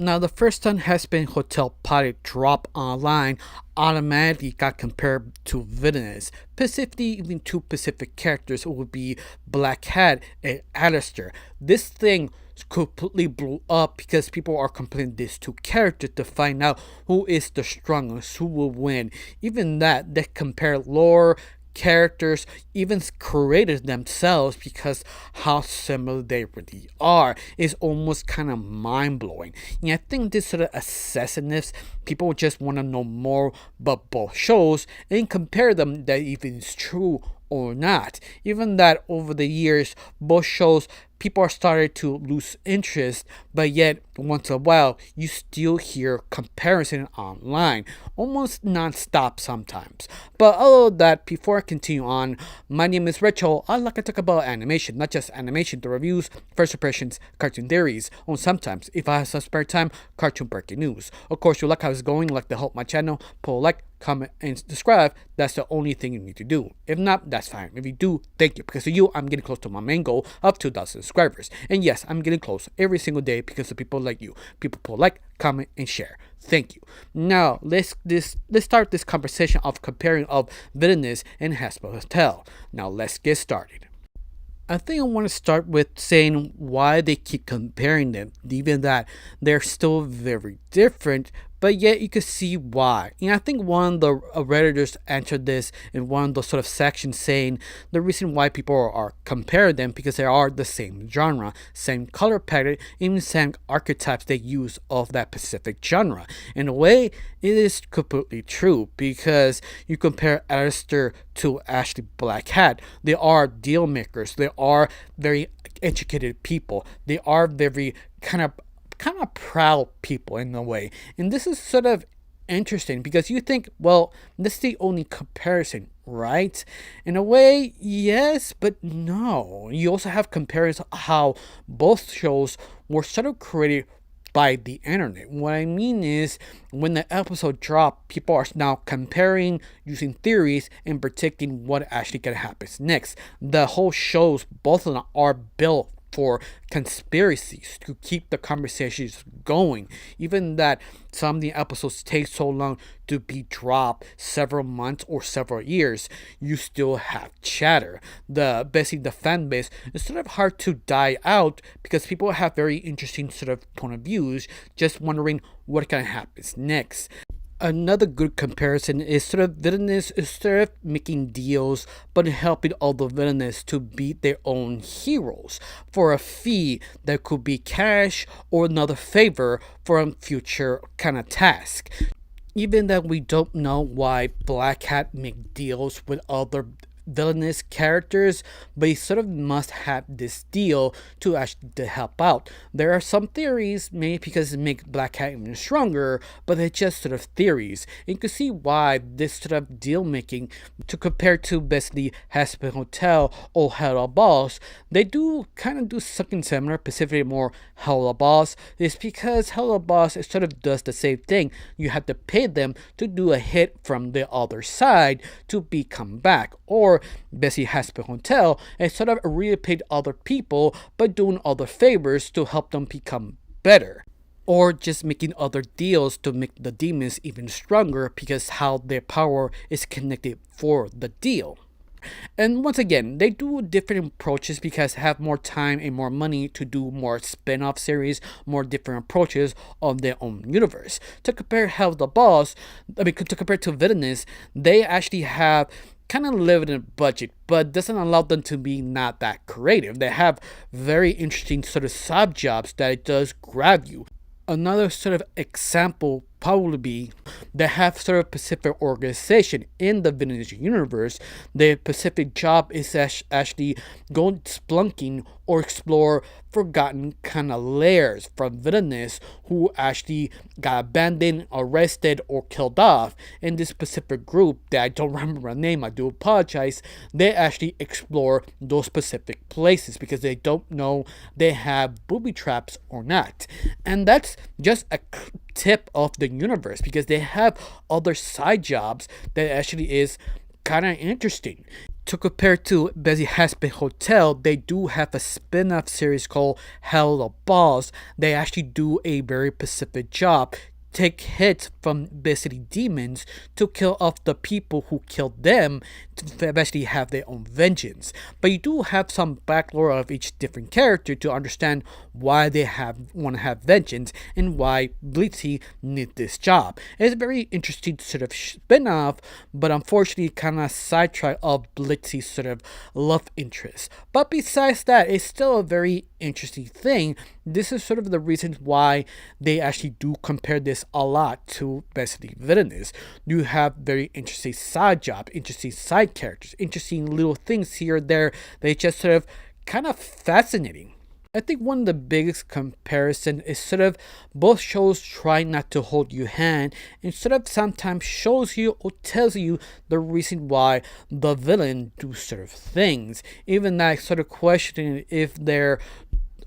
Now, the first time Hazbin Hotel pilot dropped online automatically got compared to villainous. Specifically, even two specific characters would be Black Hat and Alastor. This thing completely blew up because people are comparing these two characters to find out who is the strongest, who will win. Even that, they compare lore, characters, even creators themselves, because how similar they really are is almost kind of mind-blowing. And I think this sort of obsessiveness, people just want to know more about both shows and compare them, that even is true or not. Even that over the years, both shows, people are starting to lose interest, but yet once in a while you still hear comparison online, almost non-stop sometimes. But other than that, before I continue on, my name is Rachel. I like to talk about animation, not just animation, the reviews, first impressions, cartoon theories, or sometimes, if I have some spare time, cartoon breaking news. Of course, you like how it's going, like to help my channel, pull a like, comment, and subscribe. That's the only thing you need to do. If not, that's fine. If you do, thank you. Because of you, I'm getting close to my main goal of 2,000 subscribers. And yes, I'm getting close every single day because of people like you. People pull like, comment, and share. Thank you. Now, let's start this conversation of comparing of villainous and Hazbin Hotel. Now, let's get started. I think I want to start with saying why they keep comparing them, even that they're still very different, but yet you can see why. And I think one of the Redditors answered this in one of those sort of sections, saying the reason why people are comparing them because they are the same genre, same color palette, even same archetypes they use of that specific genre. In a way, it is completely true, because you compare Alastor to Ashley Black Hat. They are deal makers. They are very educated people. They are very kind of proud people in a way. And this is sort of interesting because you think, well, this is the only comparison, right? In a way, yes, but no. You also have comparisons how both shows were sort of created by the internet. What I mean is, when the episode dropped, people are now comparing, using theories, and predicting what actually gonna happen next. The whole shows, both of them are built for conspiracies to keep the conversations going. Even that some of the episodes take so long to be dropped, several months or several years, you still have chatter. Basically the fan base is sort of hard to die out because people have very interesting sort of point of views, just wondering what kind of happens next. Another good comparison is sort of villainous instead of making deals but helping all the villainous to beat their own heroes for a fee that could be cash or another favor for a future kind of task. Even that we don't know why Black Hat make deals with other villainous characters, but he sort of must have this deal to actually to help out. There are some theories, maybe because it makes Black Hat even stronger, but they're just sort of theories. And you can see why this sort of deal making, to compare to basically Hazbin Hotel or Hello Boss, they do kind of do something similar, specifically more Hello Boss, is because Hello Boss it sort of does the same thing. You have to pay them to do a hit from the other side to become back, or basically Hazbin Hotel and sort of really paid other people by doing other favors to help them become better, or just making other deals to make the demons even stronger because how their power is connected for the deal. And once again, they do different approaches because they have more time and more money to do more spin-off series, more different approaches of their own universe. To compare Hell the Boss, to compare to Villainous, they actually have kind of limited budget, but doesn't allow them to be not that creative. They have very interesting sort of sub jobs that it does grab you. Another sort of example probably be they have sort of specific organization in the villainous universe. Their specific job is actually going splunking or explore forgotten kind of layers from villainous who actually got abandoned, arrested, or killed off. In this specific group that I don't remember the name, I do apologize, they actually explore those specific places because they don't know they have booby traps or not. And that's just a tip of the universe because they have other side jobs that actually is kind of interesting. To compare to Bessie Hazbin Hotel, they do have a spin-off series called Hell the Boss. They actually do a very specific job. Take hits from basically demons to kill off the people who killed them to eventually have their own vengeance. But you do have some backlore of each different character to understand why they want to have vengeance and why Blitzy need this job. It's a very interesting sort of spin-off, but unfortunately kind of sidetrack of Blitzy's sort of love interest. But besides that, it's still a very interesting thing. This is sort of the reason why they actually do compare this a lot to basically villainous. You have very interesting side job, interesting side characters, interesting little things here or there. They just sort of kind of fascinating. I think one of the biggest comparison is sort of both shows try not to hold your hand and sort of sometimes shows you or tells you the reason why the villain do sort of things. Even that sort of questioning if they're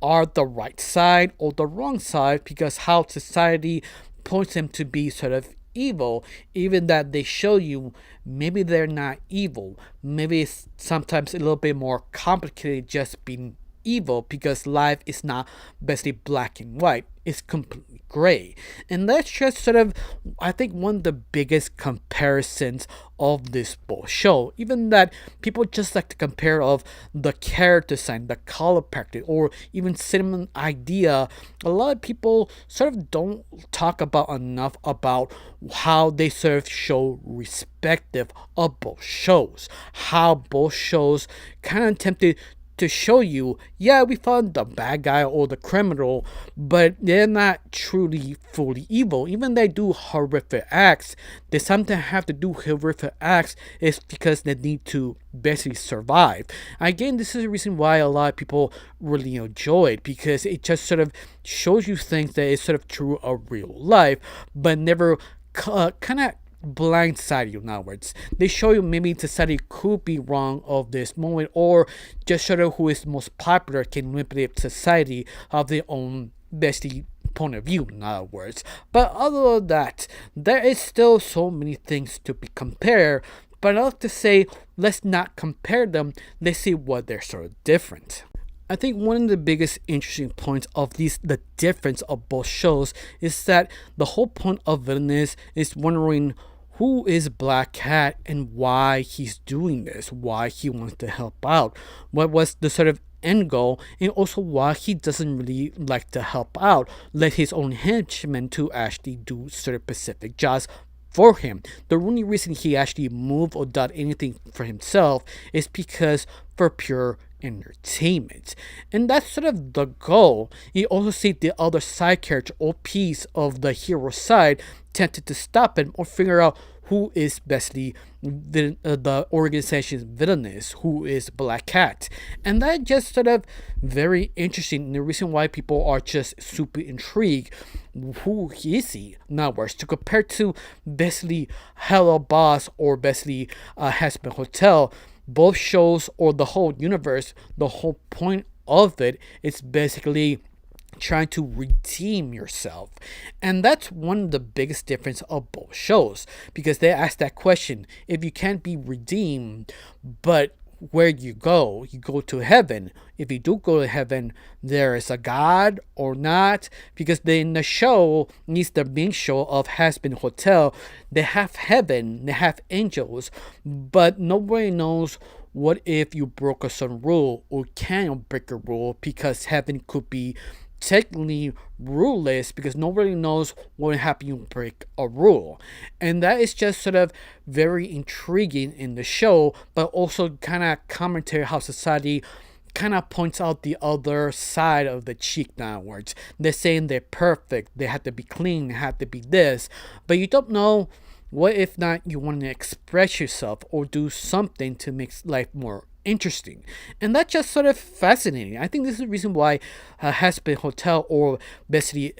are the right side or the wrong side, because how society points them to be sort of evil, even that they show you maybe they're not evil. Maybe it's sometimes a little bit more complicated just being evil, because life is not basically black and white, it's completely gray. And that's just sort of, I think, one of the biggest comparisons of this whole show. Even that people just like to compare of the character design, the color palette, or even cinema idea. A lot of people sort of don't talk about enough about how they sort of show respective of both shows, how both shows kind of attempted to show you, yeah, we found the bad guy or the criminal, but they're not truly fully evil. Even they do horrific acts, they sometimes have to do horrific acts is because they need to basically survive. Again, this is the reason why a lot of people really enjoy it, because it just sort of shows you things that is sort of true of real life, but never kind of blindside you. In other words, they show you maybe society could be wrong of this moment, or just show you who is most popular can manipulate society of their own basically point of view. In other words, but other than that, there is still so many things to be compared. But I like to say, let's not compare them. Let's see what they're sort of different. I think one of the biggest interesting points of the difference of both shows is that the whole point of villainous is wondering who is Black Cat and why he's doing this, why he wants to help out, what was the sort of end goal, and also why he doesn't really like to help out, let his own henchmen to actually do sort of specific jobs for him. The only reason he actually moved or done anything for himself is because for pure entertainment. And that's sort of the goal. You also see the other side character or piece of the hero side tempted to stop him or figure out who is basically the organization's villainous, who is Black Cat. And that just sort of very interesting. And the reason why people are just super intrigued, who is he? In other words, to compare to basically Hello Boss or basically Hazbin Hotel, both shows or the whole universe, the whole point of it is basically trying to redeem yourself. And that's one of the biggest difference of both shows, because they ask that question, if you can't be redeemed, but where you go to heaven. If you do go to heaven, there is a God or not, because in the show, at least the main show of Hazbin Hotel, they have heaven, they have angels, but nobody knows what if you broke a certain rule or can break a rule, because heaven could be technically ruleless, because nobody knows what will happen you break a rule. And that is just sort of very intriguing in the show, but also kind of commentary how society kind of points out the other side of the cheek downwards. They're saying they're perfect, they have to be clean, they have to be this, but you don't know what if not you want to express yourself or do something to make life more interesting. And that's just sort of fascinating. I think this is the reason why Hazbin Hotel or basically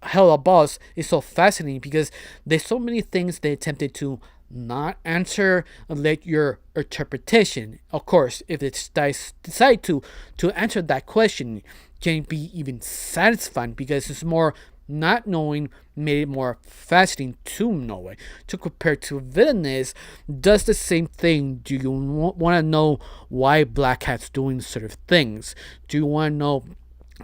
Hella Boss is so fascinating, because there's so many things they attempted to not answer and let your interpretation. Of course, if they decide to answer that question, can be even satisfying, because it's more not knowing made it more fascinating to know it. To compare to villainous, does the same thing. Do you want to know why Black Hat's doing certain things? Do you want to know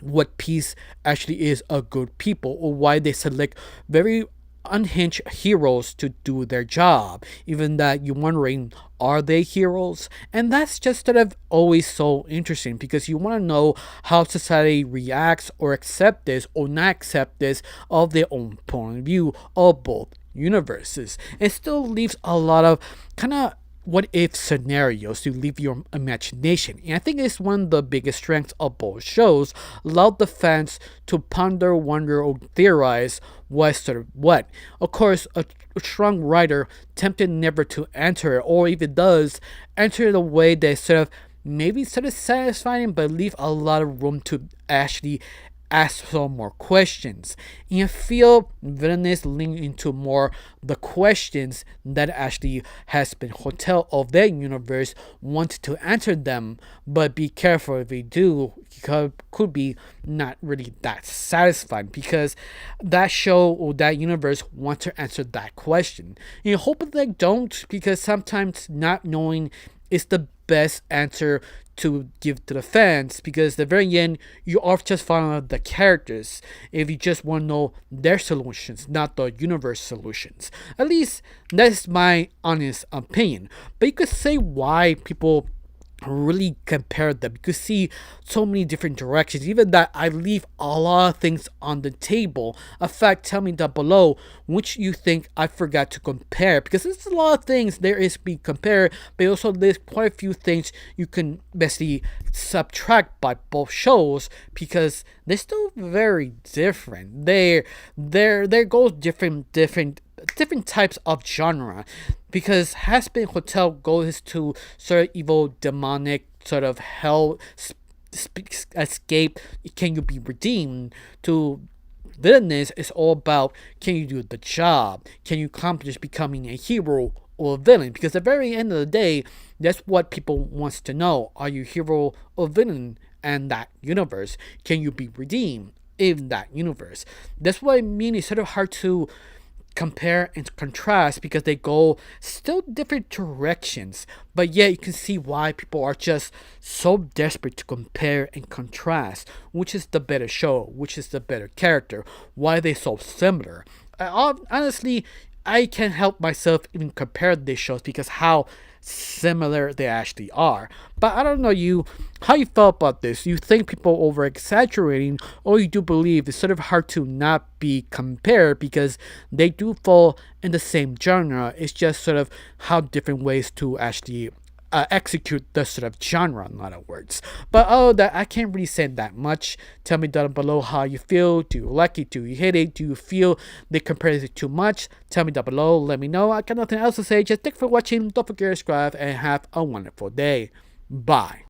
what piece actually is a good people, or why they select very unhinged heroes to do their job, even that you're wondering, are they heroes? And that's just sort of always so interesting, because you want to know how society reacts or accept this or not accept this of their own point of view of both universes. It still leaves a lot of kind of what if scenarios to leave your imagination. And I think it's one of the biggest strengths of both shows. Allow the fans to ponder, wonder, or theorize what sort of what. Of course, a strong writer tempted never to enter, or if it does, enter in a way that sort of maybe sort of satisfying, but leave a lot of room to actually ask some more questions. And I feel villainous lean into more the questions that actually Hazbin Hotel of their universe want to answer them, but be careful if they do, because could be not really that satisfying, because that show or that universe wants to answer that question. You hope that they don't, because sometimes not knowing is the best answer to give to the fans, because at the very end you are just following the characters if you just want to know their solutions, not the universe solutions. At least that's my honest opinion. But you could say why people really compare them. You could see so many different directions, even that I leave a lot of things on the table. In fact, tell me down below which you think I forgot to compare, because there's a lot of things there is being compared, but also there's quite a few things you can basically subtract by both shows, because they're still very different. They're goes different types of genre, because Hazbin Hotel goes to sort of evil, demonic, sort of hell escape. Can you be redeemed? To villainous is all about, can you do the job? Can you accomplish becoming a hero or a villain? Because at the very end of the day, that's what people wants to know. Are you hero or villain in that universe? Can you be redeemed in that universe? That's what I mean. It's sort of hard to compare and contrast, because they go still different directions, but yet you can see why people are just so desperate to compare and contrast, which is the better show, which is the better character, why they so similar. Honestly, I can't help myself even compare these shows, because how similar they actually are. But I don't know how you felt about this. You think people over exaggerating, or you do believe it's sort of hard to not be compared, because they do fall in the same genre. It's just sort of how different ways to actually execute the sort of genre, in other words. But that I can't really say that much. Tell me down below how you feel. Do you like it? Do you hate it? Do you feel they compare it too much? Tell me down below. Let me know. I got nothing else to say. Just thanks for watching. Don't forget to subscribe and have a wonderful day. Bye.